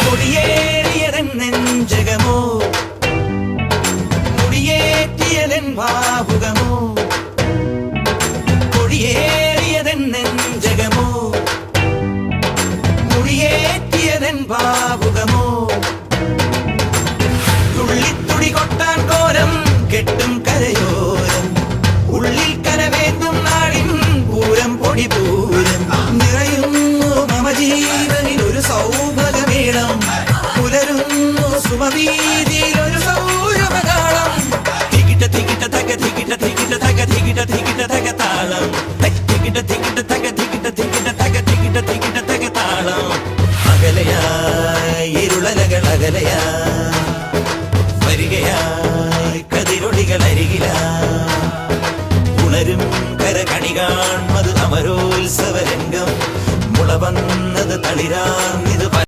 കൊടിയേറിയതൻ നെഞ്ചകമോ മുടിയേറ്റിയതൻ ഭാവുകമോ കൊടിയേറിയതൻ നെഞ്ചകമോ മുടിയേറ്റിയതൻ ഭാവുകമോ തുള്ളിത്തുടി കൊട്ടാൻ കോരം കെട്ടും കരയോരം ഉള്ളിൽ കരവേറ്റും നാടിൻ പൂരം പൊടിപൂരം നിറയുന്നു മമ ജീവനിൽ ഒരു സൗഭഗമേളം പുലരുന്നു സുമവീതിയിൽ ഒരു സൗരഭകാളം തികിട്ട തികിട്ട തക തികിട്ട തികിട്ട തക തികിട്ട തികിട്ട തക താളം തികിട്ട തികിട്ട തക തികിട്ട തികിട്ട തക തികിട്ട തികിട്ട തക താളം അകലയായി ഇരുളലകൾ അകലയായി വരികയായി കതിരൊളികൾ അരികിലായി ഉണരും കരകണി കാൺമത് അമരോത്സവരംഗം മുള വന്നത് തളിരാർന്ന